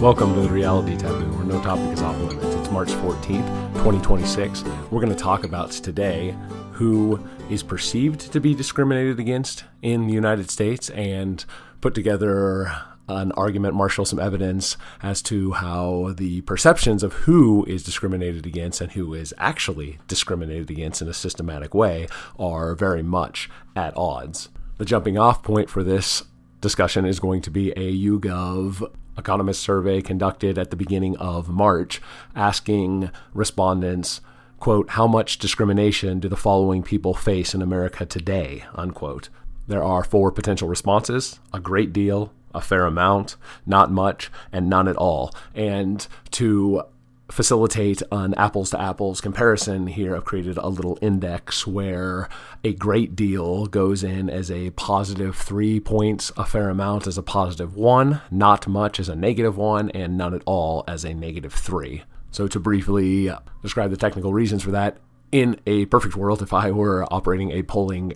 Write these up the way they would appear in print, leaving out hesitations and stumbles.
Welcome to the Reality Taboo, where no topic is off limits. It's March 14th, 2026. We're going to talk about today who is perceived to be discriminated against in the United States and put together an argument, marshal some evidence as to how the perceptions of who is discriminated against and who is actually discriminated against in a systematic way are very much at odds. The jumping off point for this discussion is going to be a YouGov economist survey conducted at the beginning of March, asking respondents, quote, how much discrimination do the following people face in America today, unquote. There are 4 potential responses: a great deal, a fair amount, not much, and none at all. And to facilitate an apples-to-apples comparison here, I've created a little index where a great deal goes in as a positive 3 points, a fair amount as a positive 1, not much as a negative 1, and none at all as a negative 3. So to briefly describe the technical reasons for that, in a perfect world, if I were operating a polling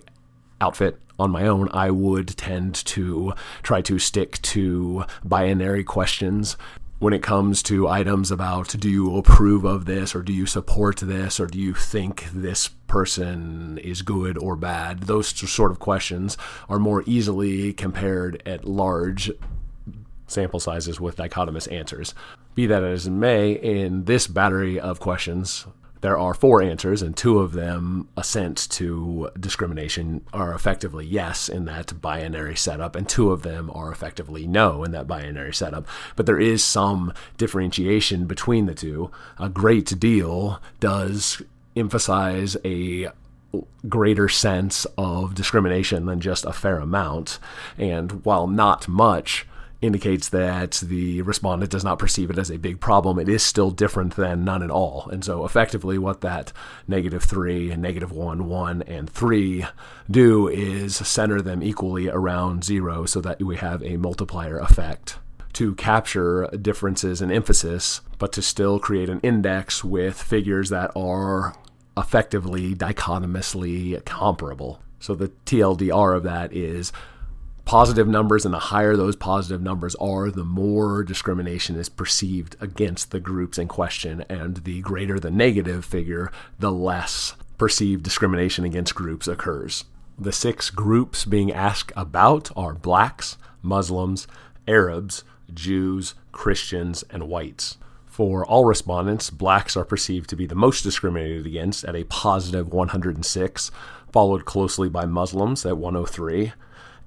outfit on my own, I would tend to try to stick to binary questions when it comes to items about, do you approve of this, or do you support this, or do you think this person is good or bad? Those sort of questions are more easily compared at large sample sizes with dichotomous answers. Be that as it may, in this battery of questions, there are 4 answers, and 2 of them, assent to discrimination, are effectively yes in that binary setup, and 2 of them are effectively no in that binary setup. But there is some differentiation between the two. A great deal does emphasize a greater sense of discrimination than just a fair amount, and while not much indicates that the respondent does not perceive it as a big problem, it is still different than none at all. And so effectively what that negative 3, negative 1, 1, and 3 do is center them equally around 0 so that we have a multiplier effect to capture differences in emphasis, but to still create an index with figures that are effectively dichotomously comparable. So the TLDR of that is positive numbers, and the higher those positive numbers are, the more discrimination is perceived against the groups in question, and the greater the negative figure, the less perceived discrimination against groups occurs. The 6 groups being asked about are blacks, Muslims, Arabs, Jews, Christians, and whites. For all respondents, blacks are perceived to be the most discriminated against at a positive 106, followed closely by Muslims at 103,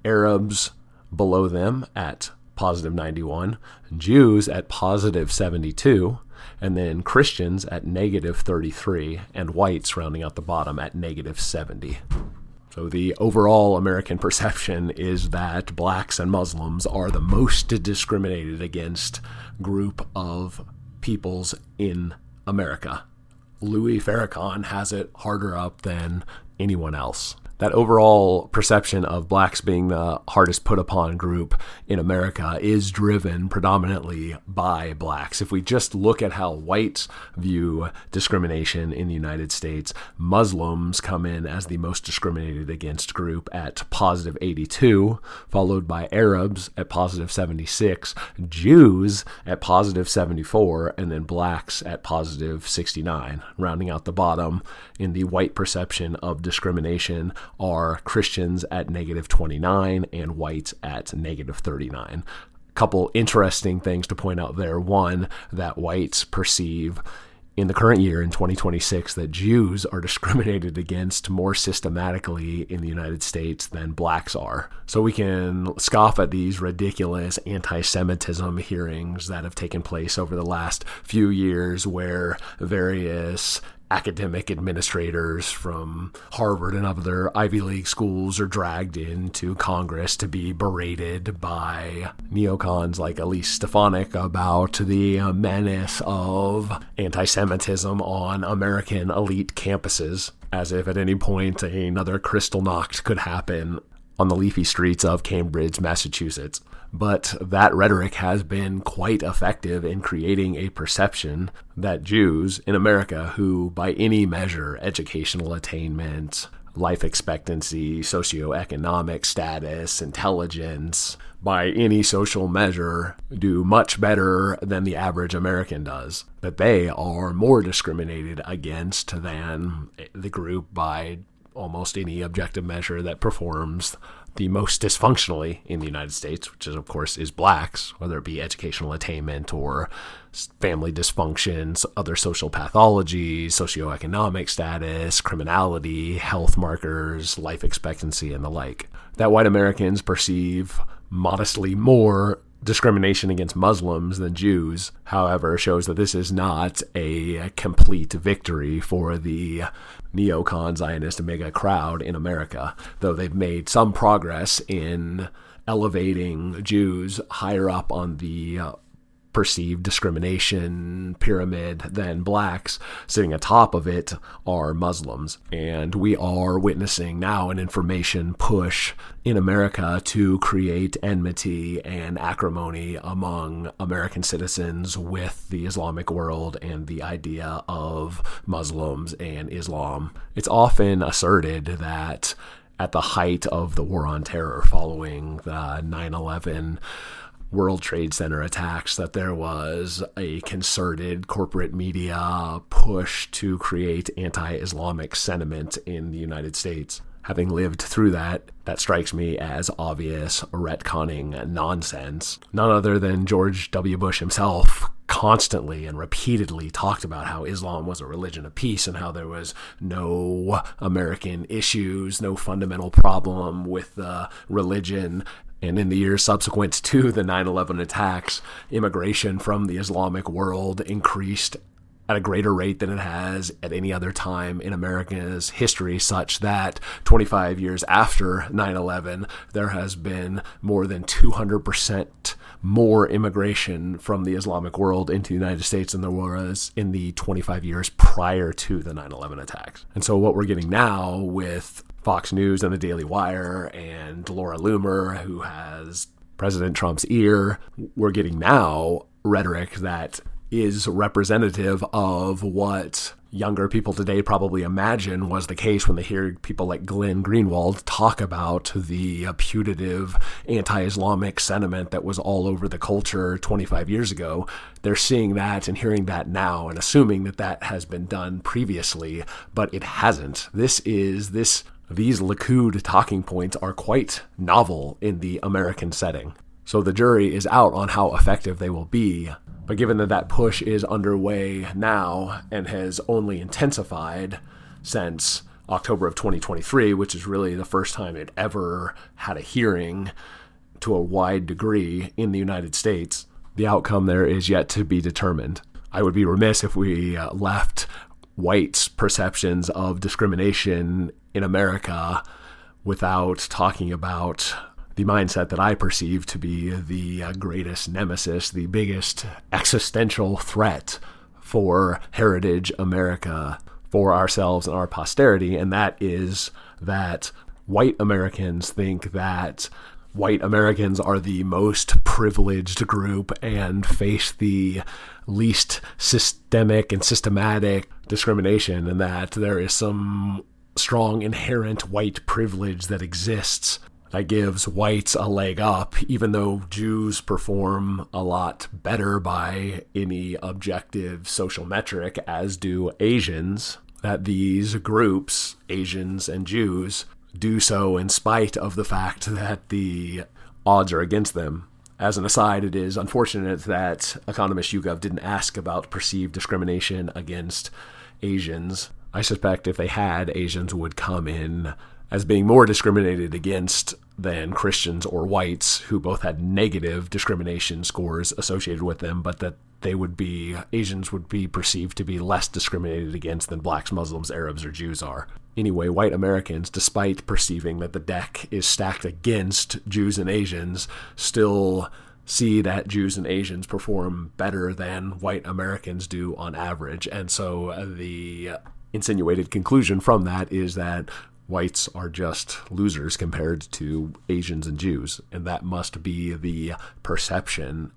Arabs below them at positive 91, Jews at positive 72, and then Christians at negative 33, and whites rounding out the bottom at negative 70. So the overall American perception is that blacks and Muslims are the most discriminated against group of peoples in America. Louis Farrakhan has it harder up than anyone else. That overall perception of blacks being the hardest put upon group in America is driven predominantly by blacks. If we just look at how whites view discrimination in the United States, Muslims come in as the most discriminated against group at positive 82, followed by Arabs at positive 76, Jews at positive 74, and then blacks at positive 69. Rounding out the bottom in the white perception of discrimination are Christians at negative 29 and whites at negative 39. Couple interesting things to point out there. One, that whites perceive in the current year, in 2026, that Jews are discriminated against more systematically in the United States than blacks are. So we can scoff at these ridiculous anti-Semitism hearings that have taken place over the last few years, where various academic administrators from Harvard and other Ivy League schools are dragged into Congress to be berated by neocons like Elise Stefanik about the menace of anti-Semitism on American elite campuses, as if at any point another Kristallnacht could happen on the leafy streets of Cambridge, Massachusetts. But that rhetoric has been quite effective in creating a perception that Jews in America, who by any measure, educational attainment, life expectancy, socioeconomic status, intelligence, by any social measure, do much better than the average American does. That they are more discriminated against than the group by almost any objective measure that performs the most dysfunctionally in the United States, which is, of course, is blacks, whether it be educational attainment or family dysfunctions, other social pathologies, socioeconomic status, criminality, health markers, life expectancy, and the like. That white Americans perceive modestly more discrimination against Muslims than Jews, however, shows that this is not a complete victory for the neocon Zionist mega crowd in America, though they've made some progress in elevating Jews higher up on the perceived discrimination pyramid than blacks. Sitting atop of it are Muslims. And we are witnessing now an information push in America to create enmity and acrimony among American citizens with the Islamic world and the idea of Muslims and Islam. It's often asserted that at the height of the war on terror following the 9/11 World Trade Center attacks, that there was a concerted corporate media push to create anti-Islamic sentiment in the United States. Having lived through that strikes me as obvious retconning nonsense. None other than George W. Bush himself constantly and repeatedly talked about how Islam was a religion of peace and how there was no American issues, no fundamental problem with religion. And in the years subsequent to the 9/11 attacks, immigration from the Islamic world increased at a greater rate than it has at any other time in America's history, such that 25 years after 9/11, there has been more than 200% more immigration from the Islamic world into the United States than there was in the 25 years prior to the 9/11 attacks. And so what we're getting now with Fox News and the Daily Wire and Laura Loomer, who has President Trump's ear, we're getting now rhetoric that is representative of what younger people today probably imagine was the case when they hear people like Glenn Greenwald talk about the putative anti-Islamic sentiment that was all over the culture 25 years ago. They're seeing that and hearing that now and assuming that that has been done previously, but it hasn't. These Likud talking points are quite novel in the American setting. So the jury is out on how effective they will be. But given that that push is underway now and has only intensified since October of 2023, which is really the first time it ever had a hearing to a wide degree in the United States, the outcome there is yet to be determined. I would be remiss if we left whites' perceptions of discrimination in America without talking about the mindset that I perceive to be the greatest nemesis, the biggest existential threat for heritage America, for ourselves and our posterity, and that is that white Americans think that white Americans are the most privileged group and face the least systemic and systematic discrimination, and that there is some strong inherent white privilege that exists that gives whites a leg up, even though Jews perform a lot better by any objective social metric, as do Asians, that these groups, Asians and Jews, do so in spite of the fact that the odds are against them. As an aside, it is unfortunate that economist YouGov didn't ask about perceived discrimination against Asians. I suspect if they had, Asians would come in as being more discriminated against than Christians or whites, who both had negative discrimination scores associated with them, but that Asians would be perceived to be less discriminated against than blacks, Muslims, Arabs, or Jews are. Anyway, white Americans, despite perceiving that the deck is stacked against Jews and Asians, still see that Jews and Asians perform better than white Americans do on average. And so the insinuated conclusion from that is that whites are just losers compared to Asians and Jews. And that must be the perception,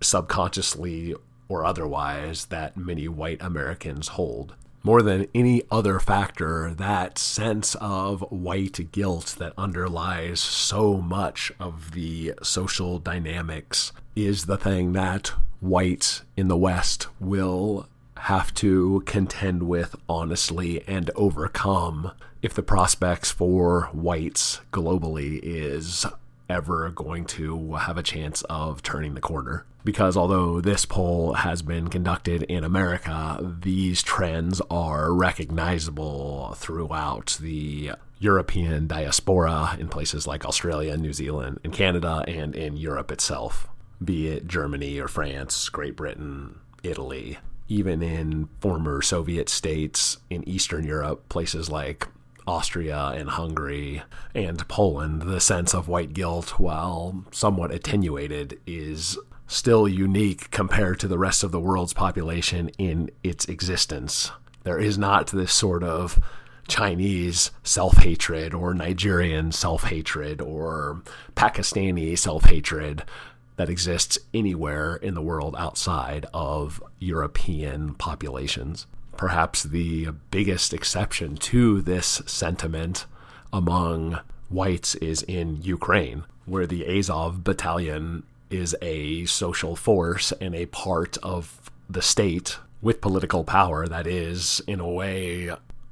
subconsciously or otherwise, that many white Americans hold. More than any other factor, that sense of white guilt that underlies so much of the social dynamics is the thing that whites in the West will have to contend with honestly and overcome if the prospects for whites globally is ever going to have a chance of turning the corner. Because although this poll has been conducted in America, these trends are recognizable throughout the European diaspora in places like Australia, New Zealand, and Canada, and in Europe itself, be it Germany or France, Great Britain, Italy, even in former Soviet states in Eastern Europe, places like Austria and Hungary and Poland. The sense of white guilt, while somewhat attenuated, is still unique compared to the rest of the world's population in its existence. There is not this sort of Chinese self-hatred or Nigerian self-hatred or Pakistani self-hatred that exists anywhere in the world outside of European populations. Perhaps the biggest exception to this sentiment among whites is in Ukraine, where the Azov battalion is a social force and a part of the state with political power that is, in a way,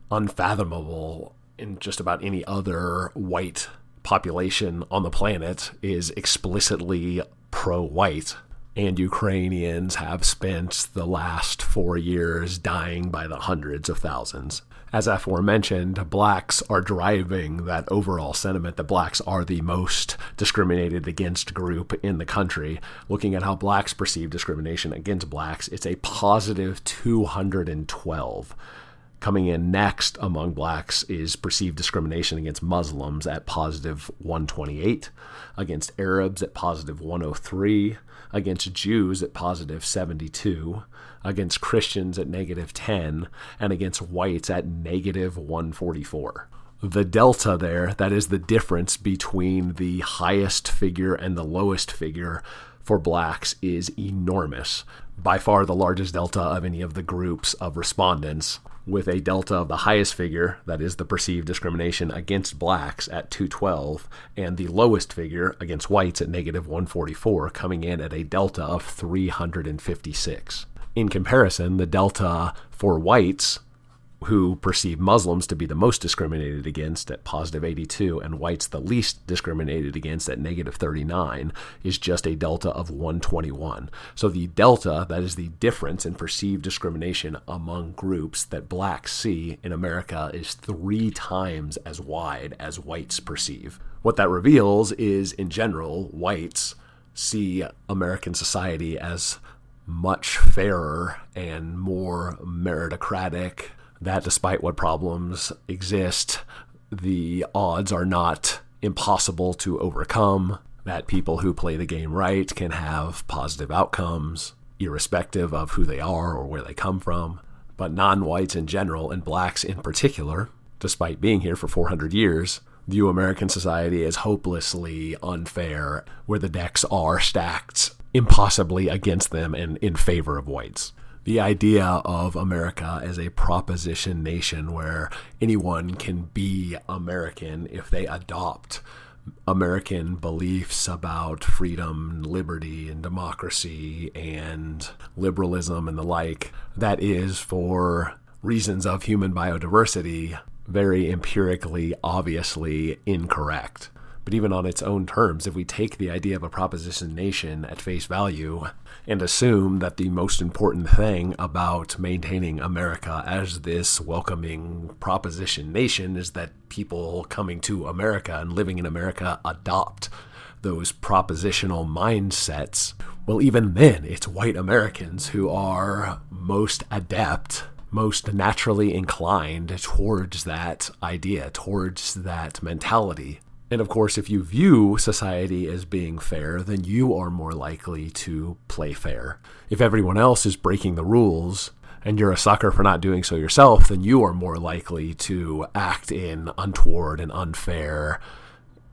unfathomable in just about any other white population on the planet, is explicitly pro-white. And Ukrainians have spent the last 4 years dying by the hundreds of thousands. As aforementioned, blacks are driving that overall sentiment that blacks are the most discriminated against group in the country. Looking at how blacks perceive discrimination against blacks, it's a positive 212. Coming in next among blacks is perceived discrimination against Muslims at positive 128, against Arabs at positive 103, against Jews at positive 72, against Christians at negative 10, and against whites at negative 144. The delta there, that is the difference between the highest figure and the lowest figure for blacks, is enormous. By far the largest delta of any of the groups of respondents, with a delta of the highest figure, that is the perceived discrimination against blacks, at 212, and the lowest figure against whites at negative 144, coming in at a delta of 356. In comparison, the delta for whites, who perceive Muslims to be the most discriminated against at positive 82, and whites the least discriminated against at negative 39, is just a delta of 121. So the delta, that is the difference in perceived discrimination among groups that blacks see in America, is 3 times as wide as whites perceive. What that reveals is, in general, whites see American society as much fairer and more meritocratic, that despite what problems exist, the odds are not impossible to overcome, that people who play the game right can have positive outcomes, irrespective of who they are or where they come from. But non-whites in general, and blacks in particular, despite being here for 400 years, view American society as hopelessly unfair, where the decks are stacked impossibly against them and in favor of whites. The idea of America as a proposition nation where anyone can be American if they adopt American beliefs about freedom, liberty, and democracy, and liberalism and the like, that is, for reasons of human biodiversity, very empirically, obviously incorrect. But even on its own terms, if we take the idea of a proposition nation at face value and assume that the most important thing about maintaining America as this welcoming proposition nation is that people coming to America and living in America adopt those propositional mindsets, well, even then, it's white Americans who are most adept, most naturally inclined towards that idea, towards that mentality. And of course, if you view society as being fair, then you are more likely to play fair. If everyone else is breaking the rules and you're a sucker for not doing so yourself, then you are more likely to act in untoward and unfair,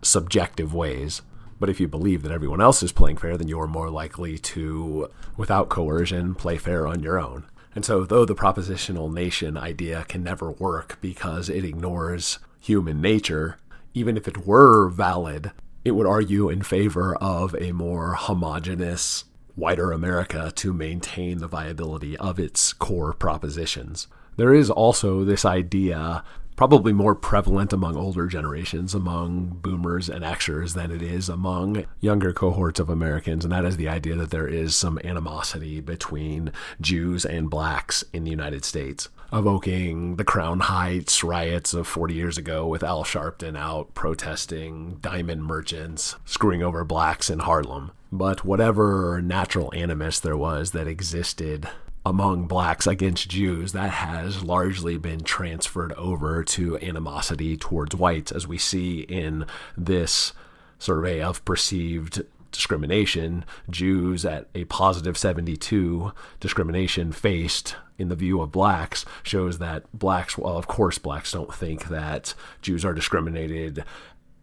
subjective ways. But if you believe that everyone else is playing fair, then you are more likely to, without coercion, play fair on your own. And so though the propositional nation idea can never work because it ignores human nature, even if it were valid, it would argue in favor of a more homogeneous, wider America to maintain the viability of its core propositions. There is also this idea, probably more prevalent among older generations, among boomers and Xers, than it is among younger cohorts of Americans, and that is the idea that there is some animosity between Jews and blacks in the United States, evoking the Crown Heights riots of 40 years ago with Al Sharpton out protesting diamond merchants screwing over blacks in Harlem. But whatever natural animus there was that existed among blacks against Jews, that has largely been transferred over to animosity towards whites, as we see in this survey of perceived discrimination. Jews at a positive 72 discrimination faced in the view of blacks shows that blacks, well, of course blacks don't think that Jews are discriminated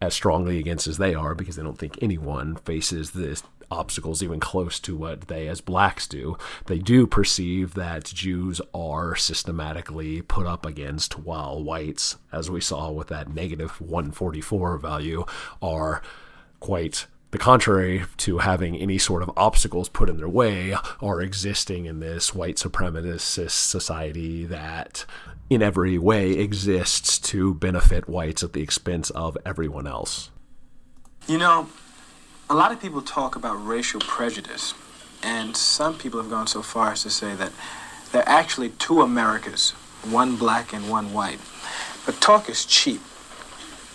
as strongly against as they are, because they don't think anyone faces this obstacles even close to what they as blacks do. They do perceive that Jews are systematically put up against, while whites, as we saw with that negative 144 value, are quite the contrary to having any sort of obstacles put in their way, are existing in this white supremacist society that in every way exists to benefit whites at the expense of everyone else. You know, a lot of people talk about racial prejudice, and some people have gone so far as to say that there are actually two Americas, one black and one white. But talk is cheap.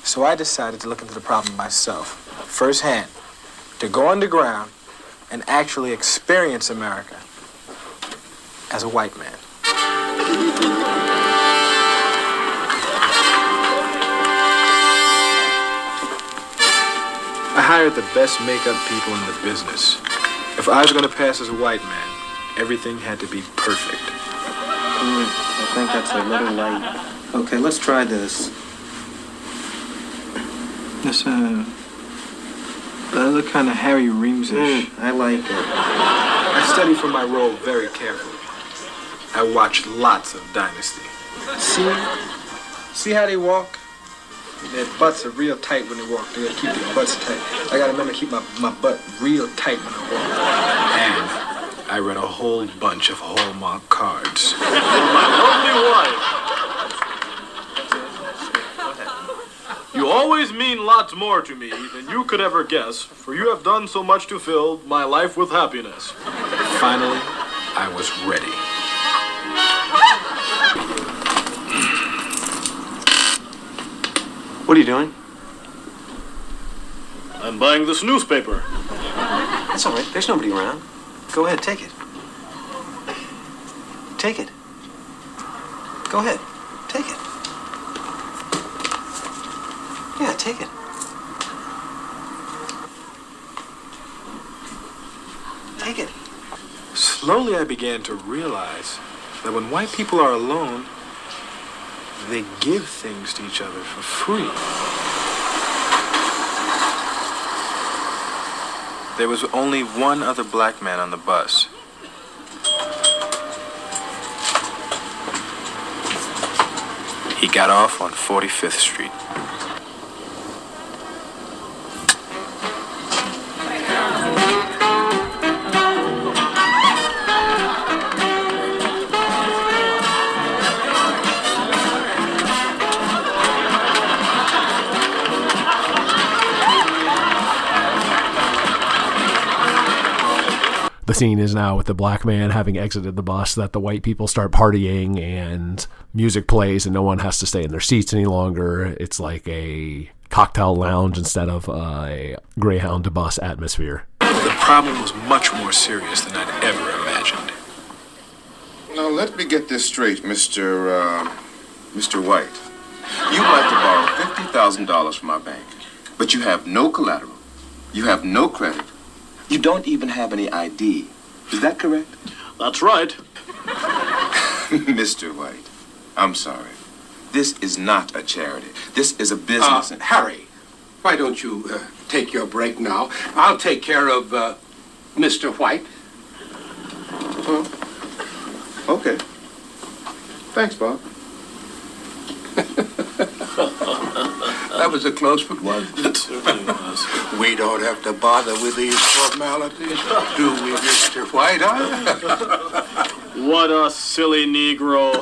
So I decided to look into the problem myself, firsthand, to go underground and actually experience America as a white man. I hired the best makeup people in the business. If I was going to pass as a white man, everything had to be perfect. I think that's a little light. Okay, let's try this. This, that look kind of Harry Reams-ish. I like it. I study for my role very carefully. I watch lots of Dynasty. See how they walk? Their butts are real tight when they walk. They gotta keep their butts tight. I gotta remember to keep my butt real tight when I walk. And I read a whole bunch of Hallmark cards. My lovely wife. You always mean lots more to me than you could ever guess, for you have done so much to fill my life with happiness. Finally, I was ready. What are you doing? I'm buying this newspaper. That's all right. There's nobody around. Go ahead, take it. Take it. Go ahead, take it. Yeah, take it. Take it. Slowly I began to realize that when white people are alone, they give things to each other for free. There was only one other black man on the bus. He got off on 45th Street. The scene is now with the black man having exited the bus that the white people start partying and music plays and no one has to stay in their seats any longer. It's like a cocktail lounge instead of a Greyhound bus atmosphere. The problem was much more serious than I'd ever imagined. Now, let me get this straight, Mr. White. You'd like to borrow $50,000 from our bank, but you have no collateral. You have no credit. You don't even have any ID. Is that correct? That's right. Mr. White, I'm sorry. This is not a charity. This is a business. Harry, why don't you take your break now? I'll take care of Mr. White. Oh, okay. Thanks, Bob. That was a close one, wasn't it? It certainly was. We don't have to bother with these formalities, do we, Mr. White? Huh? What a silly Negro.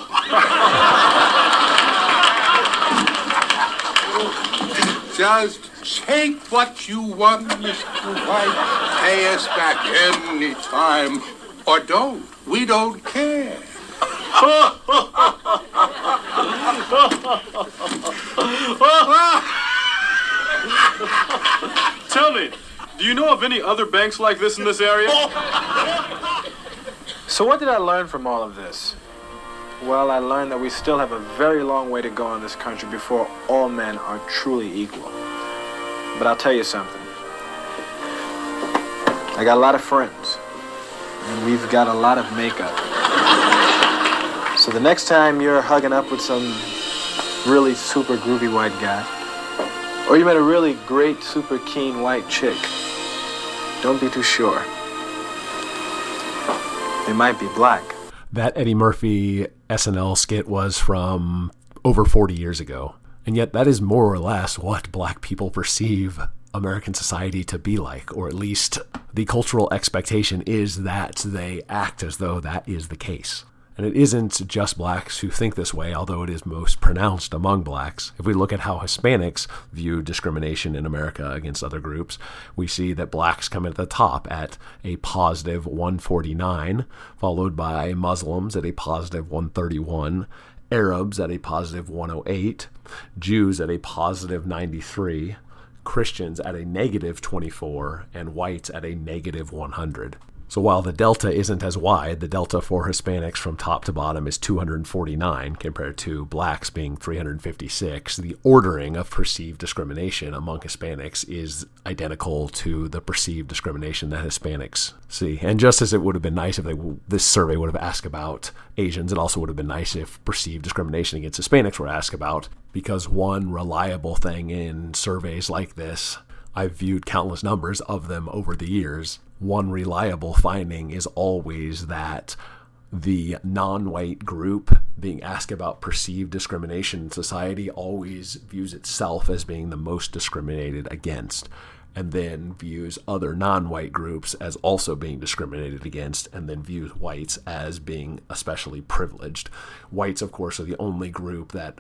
Just take what you want, Mr. White. Pay us back any time. Or don't. We don't care. Tell me, do you know of any other banks like this in this area? So what did I learn from all of this? Well, I learned that we still have a very long way to go in this country before all men are truly equal. But I'll tell you something. I got a lot of friends, and we've got a lot of makeup. So the next time you're hugging up with some really super groovy white guy, or you met a really great, super keen white chick, don't be too sure. They might be black. That Eddie Murphy SNL skit was from over 40 years ago. And yet that is more or less what black people perceive American society to be like, or at least the cultural expectation is that they act as though that is the case. And it isn't just blacks who think this way, although it is most pronounced among blacks. If we look at how Hispanics view discrimination in America against other groups, we see that blacks come at the top at a positive 149, followed by Muslims at a positive 131, Arabs at a positive 108, Jews at a positive 93, Christians at a negative 24, and whites at a negative 100. So while the delta isn't as wide, the delta for Hispanics from top to bottom is 249 compared to blacks being 356. The ordering of perceived discrimination among Hispanics is identical to the perceived discrimination that Hispanics see. And just as it would have been nice if this survey would have asked about Asians, it also would have been nice if perceived discrimination against Hispanics were asked about, because one reliable thing in surveys like this, I've viewed countless numbers of them over the years, one reliable finding is always that the non-white group being asked about perceived discrimination in society always views itself as being the most discriminated against, and then views other non-white groups as also being discriminated against, and then views whites as being especially privileged. Whites, of course, are the only group that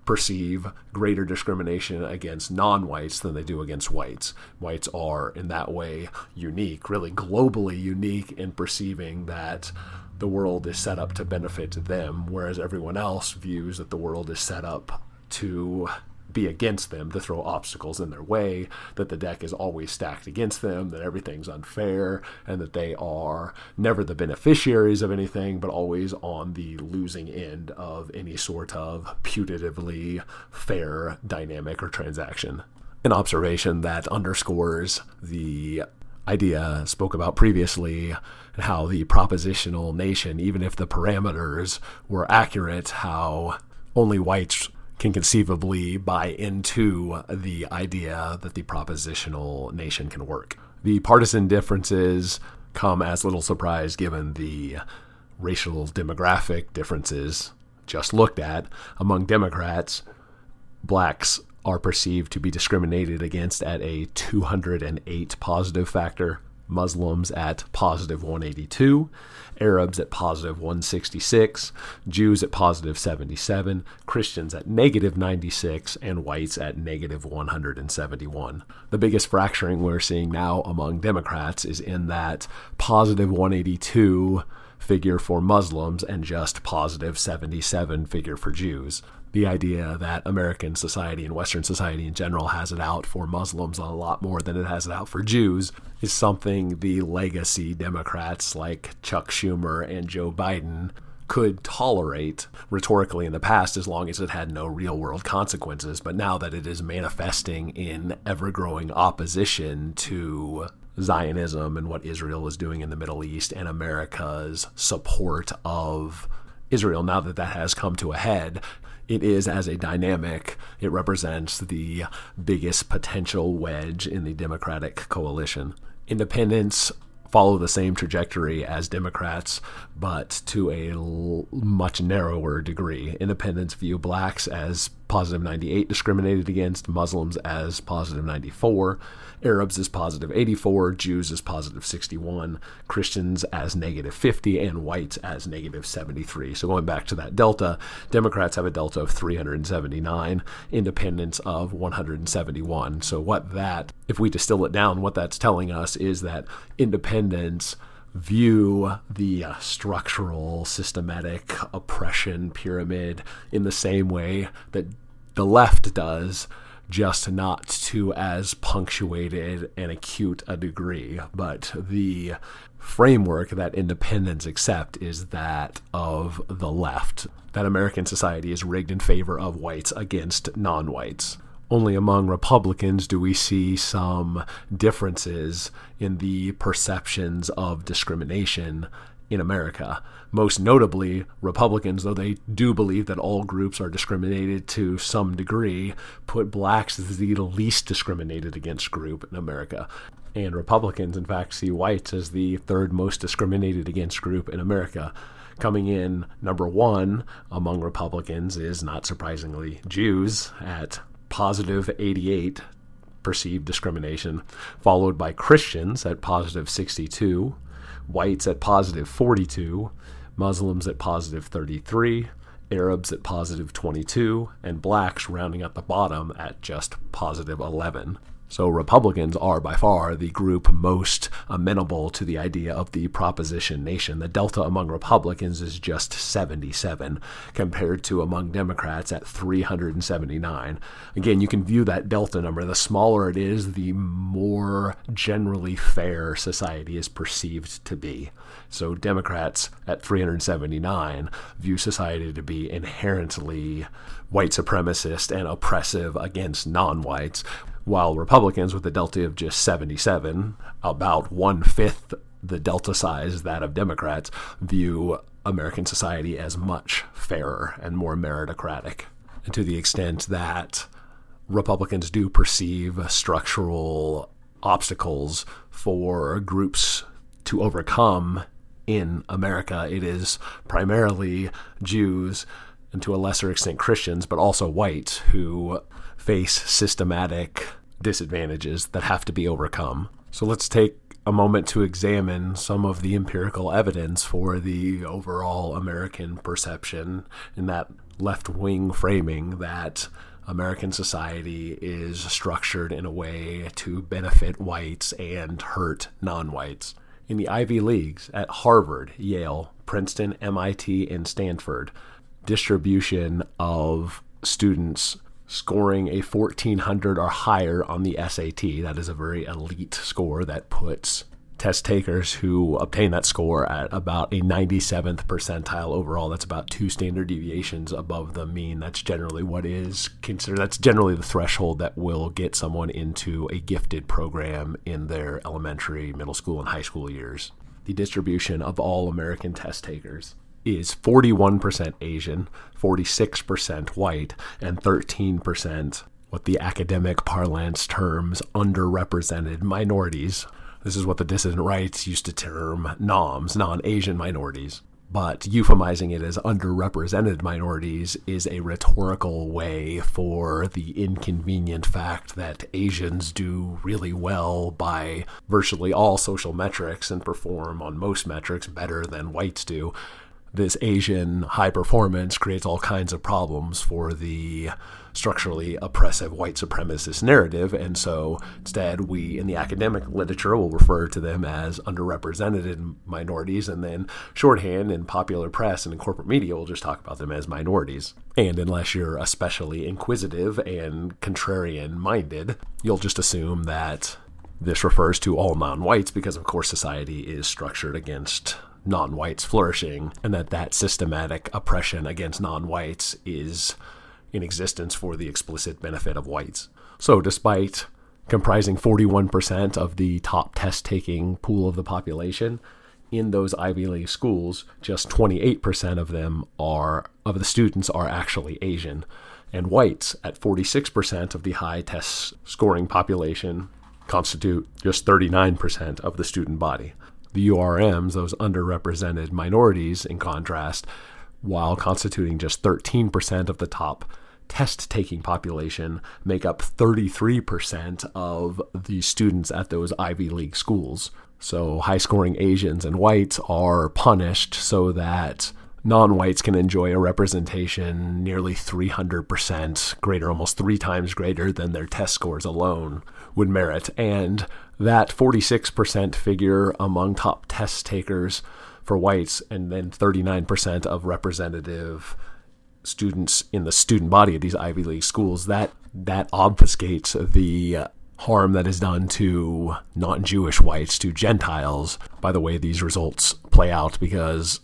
perceive greater discrimination against non-whites than they do against whites. Whites are, in that way, unique, really globally unique in perceiving that the world is set up to benefit them, whereas everyone else views that the world is set up to be against them, to throw obstacles in their way, that the deck is always stacked against them, that everything's unfair, and that they are never the beneficiaries of anything, but always on the losing end of any sort of putatively fair dynamic or transaction. An observation that underscores the idea spoke about previously, and how the propositional nation, even if the parameters were accurate, how only whites can conceivably buy into the idea that the propositional nation can work. The partisan differences come as little surprise given the racial demographic differences just looked at. Among Democrats, blacks are perceived to be discriminated against at a 208 positive factor, Muslims at positive 182, Arabs at positive 166, Jews at positive 77, Christians at negative 96, and whites at negative 171. The biggest fracturing we're seeing now among Democrats is in that positive 182 figure for Muslims and just positive 77 figure for Jews. The idea that American society and Western society in general has it out for Muslims a lot more than it has it out for Jews is something the legacy Democrats like Chuck Schumer and Joe Biden could tolerate rhetorically in the past as long as it had no real-world consequences. But now that it is manifesting in ever-growing opposition to Zionism and what Israel is doing in the Middle East and America's support of Israel, now that that has come to a head, it is, as a dynamic, it represents the biggest potential wedge in the Democratic coalition. Independents follow the same trajectory as Democrats, but to a much narrower degree. Independents view blacks as positive 98 discriminated against, Muslims as positive 94, Arabs as positive 84, Jews as positive 61, Christians as negative 50, and whites as negative 73. So going back to that delta, Democrats have a delta of 379, independents of 171. So if we distill it down, what that's telling us is that independents view the structural, systematic oppression pyramid in the same way that the left does, just not to as punctuated and acute a degree. But the framework that independents accept is that of the left, that American society is rigged in favor of whites against non-whites. Only among Republicans do we see some differences in the perceptions of discrimination in America. Most notably, Republicans, though they do believe that all groups are discriminated to some degree, put blacks as the least discriminated against group in America. And Republicans, in fact, see whites as the third most discriminated against group in America. Coming in number one among Republicans is, not surprisingly, Jews at positive 88 perceived discrimination, followed by Christians at positive 62, whites at positive 42, Muslims at positive 33, Arabs at positive 22, and blacks rounding at the bottom at just positive 11. So Republicans are by far the group most amenable to the idea of the proposition nation. The delta among Republicans is just 77 compared to among Democrats at 379. Again, you can view that delta number. The smaller it is, the more generally fair society is perceived to be. So Democrats at 379 view society to be inherently white supremacist and oppressive against non-whites, while Republicans, with a delta of just 77, about 1/5 the delta size that of Democrats, view American society as much fairer and more meritocratic. And to the extent that Republicans do perceive structural obstacles for groups to overcome in America, it is primarily Jews and to a lesser extent Christians, but also whites who face systematic disadvantages that have to be overcome. So let's take a moment to examine some of the empirical evidence for the overall American perception in that left-wing framing that American society is structured in a way to benefit whites and hurt non-whites. In the Ivy Leagues at Harvard, Yale, Princeton, MIT, and Stanford, distribution of students scoring a 1400 or higher on the SAT, that is a very elite score that puts test takers who obtain that score at about a 97th percentile overall. That's about 2 standard deviations above the mean. That's generally what is considered, that's generally the threshold that will get someone into a gifted program in their elementary, middle school, and high school years. The distribution of all American test takers is 41% Asian, 46% white, and 13% what the academic parlance terms underrepresented minorities. This is what the dissident rights used to term NOMs, non-Asian minorities. But euphemizing it as underrepresented minorities is a rhetorical way for the inconvenient fact that Asians do really well by virtually all social metrics and perform on most metrics better than whites do. This Asian high performance creates all kinds of problems for the structurally oppressive white supremacist narrative, and so instead we, in the academic literature, will refer to them as underrepresented minorities, and then shorthand in popular press and in corporate media will just talk about them as minorities. And unless you're especially inquisitive and contrarian-minded, you'll just assume that this refers to all non-whites because, of course, society is structured against non-whites flourishing, and that systematic oppression against non-whites is in existence for the explicit benefit of whites. So despite comprising 41% of the top test-taking pool of the population, in those Ivy League schools, just 28% of the students are actually Asian, and whites at 46% of the high test scoring population constitute just 39% of the student body. The URMs, those underrepresented minorities, in contrast, while constituting just 13% of the top test-taking population, make up 33% of the students at those Ivy League schools. So high-scoring Asians and whites are punished so that non-whites can enjoy a representation nearly 300% greater, almost 3 times greater than their test scores alone would merit. And that 46% figure among top test takers for whites, and then 39% of representative students in the student body of these Ivy League schools, that obfuscates the harm that is done to non-Jewish whites, to Gentiles, by the way these results play out, because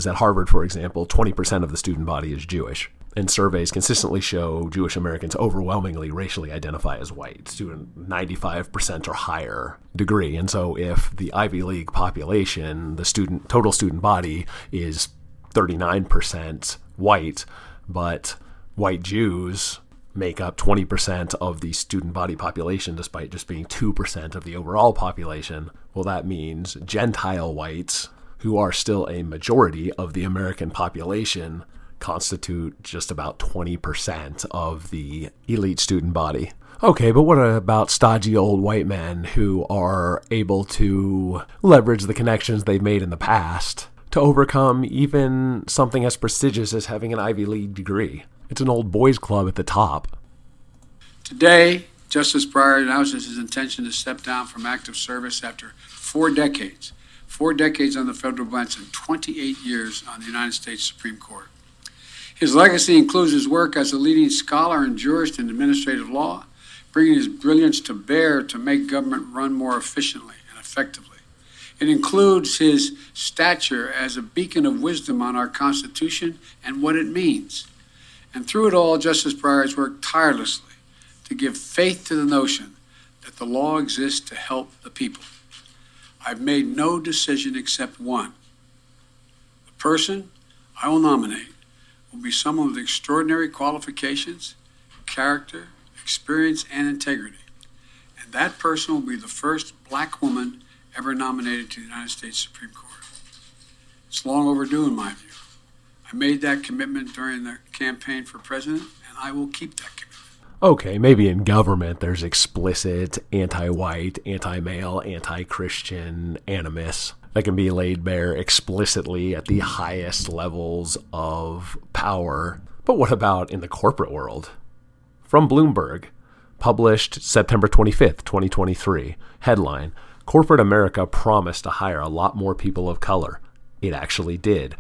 at Harvard, for example, 20% of the student body is Jewish. And surveys consistently show Jewish Americans overwhelmingly racially identify as white to a 95% or higher degree. And so if the Ivy League population, the total student body, is 39% white, but white Jews make up 20% of the student body population despite just being 2% of the overall population, well, that means Gentile whites, who are still a majority of the American population, constitute just about 20% of the elite student body. Okay, but what about stodgy old white men who are able to leverage the connections they've made in the past to overcome even something as prestigious as having an Ivy League degree? It's an old boys club at the top. Today, Justice Breyer announces his intention to step down from active service after 4 decades. 4 decades on the federal bench and 28 years on the United States Supreme Court. His legacy includes his work as a leading scholar and jurist in administrative law, bringing his brilliance to bear to make government run more efficiently and effectively. It includes his stature as a beacon of wisdom on our Constitution and what it means. And through it all, Justice Breyer has worked tirelessly to give faith to the notion that the law exists to help the people. I've made no decision except one. The person I will nominate will be someone with extraordinary qualifications, character, experience, and integrity. And that person will be the first black woman ever nominated to the United States Supreme Court. It's long overdue in my view. I made that commitment during the campaign for president, and I will keep that commitment. Okay, maybe in government there's explicit anti-white, anti-male, anti-Christian animus that can be laid bare explicitly at the highest levels of power. But what about in the corporate world? From Bloomberg, published September 25th, 2023, headline, Corporate America promised to hire a lot more people of color. It actually did.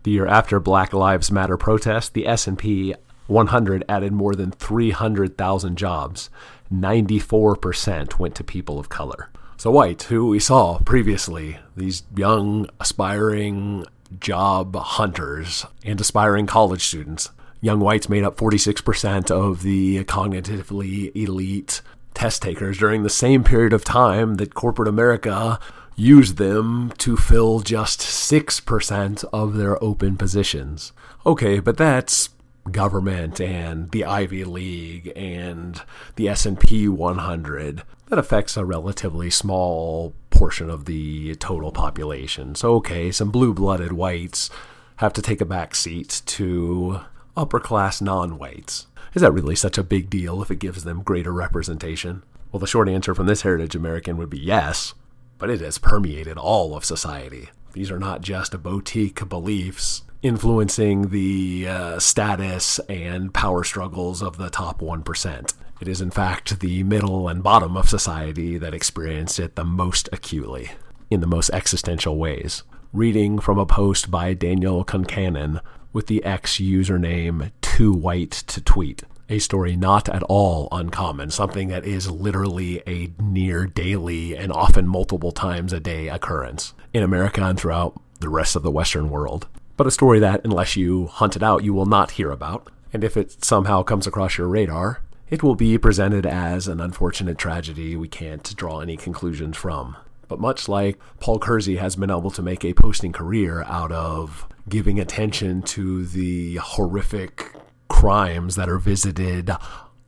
The year after Black Lives Matter protests, the S&P 100 added more than 300,000 jobs. 94% went to people of color. So white, who we saw previously, these young, aspiring job hunters and aspiring college students, young whites made up 46% of the cognitively elite test takers during the same period of time that corporate America used them to fill just 6% of their open positions. Okay, but that's government and the Ivy League and the S&P 100. That affects a relatively small portion of the total population. So, okay, some blue-blooded whites have to take a back seat to upper-class non-whites. Is that really such a big deal if it gives them greater representation? Well, the short answer from this heritage American would be yes, but it has permeated all of society. These are not just boutique beliefs influencing the status and power struggles of the top 1%. It is, in fact, the middle and bottom of society that experience it the most acutely, in the most existential ways. Reading from a post by Daniel Concannon with the X username TooWhiteToTweet. A story not at all uncommon, something that is literally a near daily and often multiple times a day occurrence in America and throughout the rest of the Western world. But a story that, unless you hunt it out, you will not hear about. And if it somehow comes across your radar, it will be presented as an unfortunate tragedy we can't draw any conclusions from. But much like Paul Kersey has been able to make a posting career out of giving attention to the horrific crimes that are visited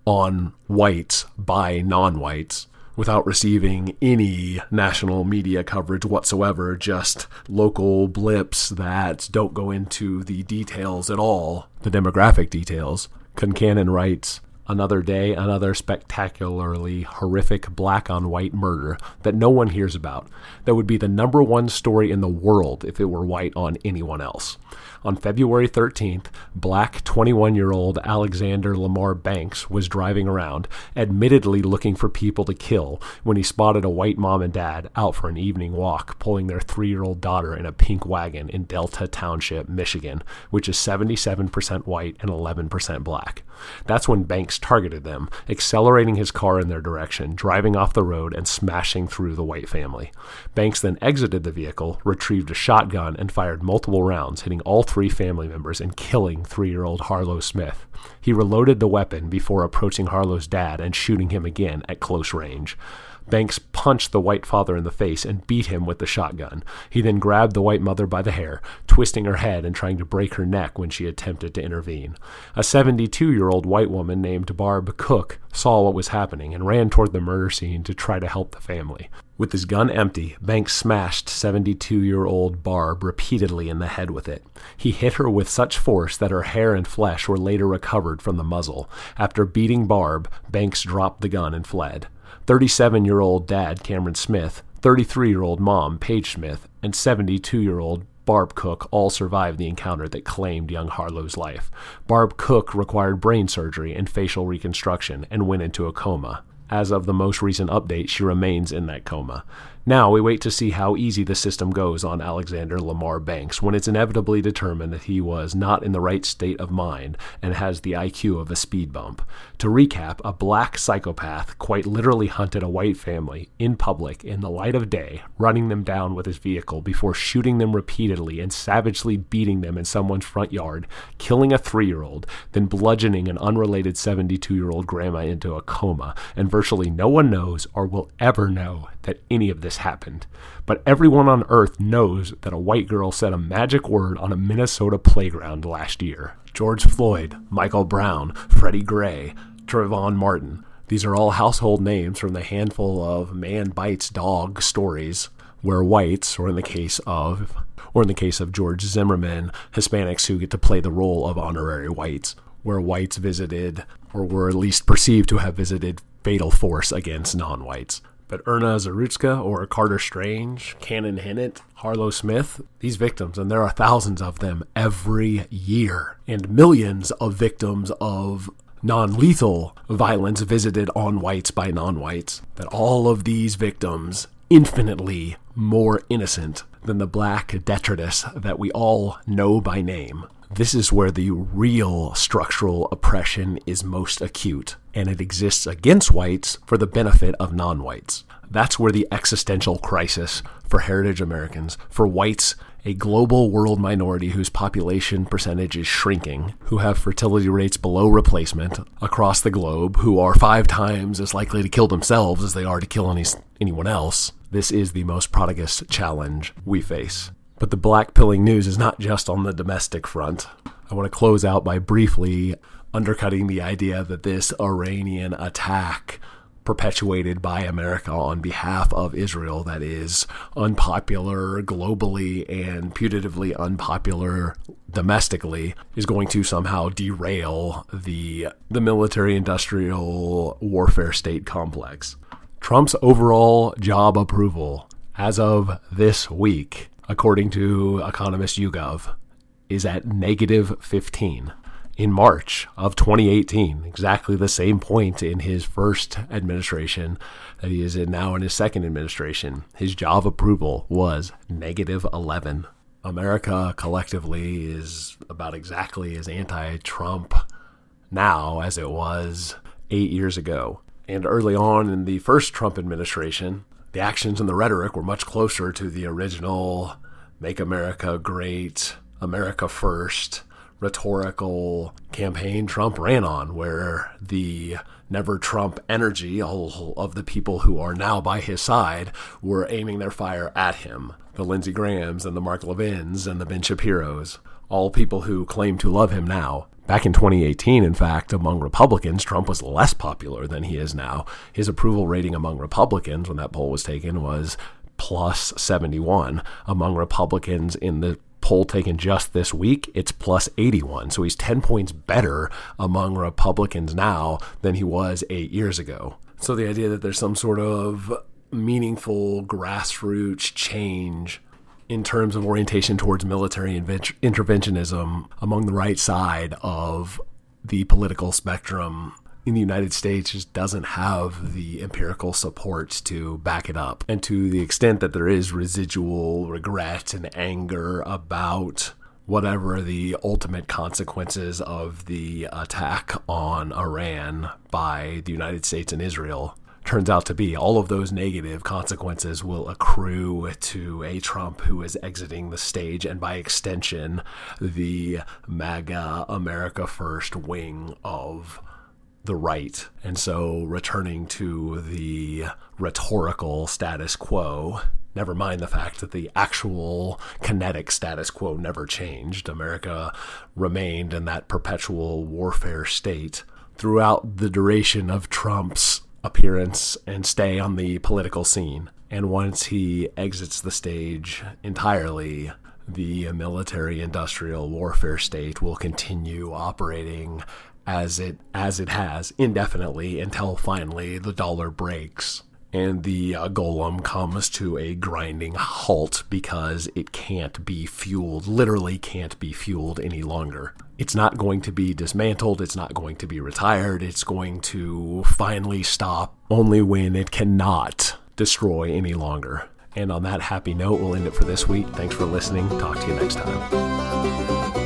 on whites by non-whites, without receiving any national media coverage whatsoever, just local blips that don't go into the details at all, the demographic details. Concannon writes, "Another day, another spectacularly horrific black-on-white murder that no one hears about. That would be the number one story in the world if it were white on anyone else. On February 13th, black 21-year-old Alexander Lamar Banks was driving around, admittedly looking for people to kill, when he spotted a white mom and dad out for an evening walk, pulling their 3-year-old daughter in a pink wagon in Delta Township, Michigan, which is 77% white and 11% black. That's when Banks targeted them, accelerating his car in their direction, driving off the road and smashing through the white family. Banks then exited the vehicle, retrieved a shotgun, and fired multiple rounds, hitting all 3 family members and killing 3-year-old Harlow Smith. He reloaded the weapon before approaching Harlow's dad and shooting him again at close range. Banks punched the white father in the face and beat him with the shotgun. He then grabbed the white mother by the hair, twisting her head and trying to break her neck when she attempted to intervene. A 72-year-old white woman named Barb Cook saw what was happening and ran toward the murder scene to try to help the family. With his gun empty, Banks smashed 72-year-old Barb repeatedly in the head with it. He hit her with such force that her hair and flesh were later recovered from the muzzle. After beating Barb, Banks dropped the gun and fled. 37-year-old dad Cameron Smith, 33-year-old mom Paige Smith, and 72-year-old Barb Cook all survived the encounter that claimed young Harlow's life. Barb Cook required brain surgery and facial reconstruction and went into a coma. As of the most recent update, she remains in that coma. Now we wait to see how easy the system goes on Alexander Lamar Banks when it's inevitably determined that he was not in the right state of mind and has the IQ of a speed bump. To recap, a black psychopath quite literally hunted a white family in public in the light of day, running them down with his vehicle before shooting them repeatedly and savagely beating them in someone's front yard, killing a 3-year-old, then bludgeoning an unrelated 72-year-old grandma into a coma, and virtually no one knows or will ever know that any of this happened. But everyone on earth knows that a white girl said a magic word on a Minnesota playground last year. George Floyd, Michael Brown, Freddie Gray, Trayvon Martin. These are all household names from the handful of man bites dog stories where whites, or in the case of George Zimmerman, Hispanics who get to play the role of honorary whites, where whites visited, or were at least perceived to have visited, fatal force against non-whites. But Erna Zarutska or Carter Strange, Cannon Hennett, Harlow Smith, these victims, and there are thousands of them every year, and millions of victims of non-lethal violence visited on whites by non-whites, that all of these victims infinitely more innocent than the black detritus that we all know by name. This is where the real structural oppression is most acute, and it exists against whites for the benefit of non-whites. That's where the existential crisis for heritage Americans, for whites, a global world minority whose population percentage is shrinking, who have fertility rates below replacement across the globe, who are 5 times as likely to kill themselves as they are to kill anyone else. This is the most prodigious challenge we face. But the black-pilling news is not just on the domestic front. I want to close out by briefly undercutting the idea that this Iranian attack perpetuated by America on behalf of Israel that is unpopular globally and putatively unpopular domestically is going to somehow derail the military-industrial warfare state complex. Trump's overall job approval as of this week, according to Economist YouGov, is at -15. In March of 2018, exactly the same point in his first administration that he is in now in his second administration, his job approval was -11. America collectively is about exactly as anti-Trump now as it was 8 years ago. And early on in the first Trump administration, the actions and the rhetoric were much closer to the original Make America Great, America First rhetorical campaign Trump ran on, where the never Trump energy, all of the people who are now by his side, were aiming their fire at him. The Lindsey Grahams and the Mark Levins and the Ben Shapiros, all people who claim to love him now. Back in 2018, in fact, among Republicans, Trump was less popular than he is now. His approval rating among Republicans, when that poll was taken, was plus 71. Among Republicans in the poll taken just this week, it's plus 81. So he's 10 points better among Republicans now than he was 8 years ago. So the idea that there's some sort of meaningful grassroots change in terms of orientation towards military interventionism among the right side of the political spectrum in the United States just doesn't have the empirical support to back it up. And to the extent that there is residual regret and anger about whatever the ultimate consequences of the attack on Iran by the United States and Israel turns out to be, all of those negative consequences will accrue to a Trump who is exiting the stage, and by extension, the MAGA America First wing of the right. And so returning to the rhetorical status quo, never mind the fact that the actual kinetic status quo never changed. America remained in that perpetual warfare state throughout the duration of Trump's appearance and stay on the political scene. And once he exits the stage entirely, the military-industrial warfare state will continue operating as it has indefinitely until finally the dollar breaks and the golem comes to a grinding halt because it can't be fueled, literally can't be fueled any longer. It's not going to be dismantled, it's not going to be retired, it's going to finally stop only when it cannot destroy any longer. And on that happy note, we'll end it for this week. Thanks for listening. Talk to you next time.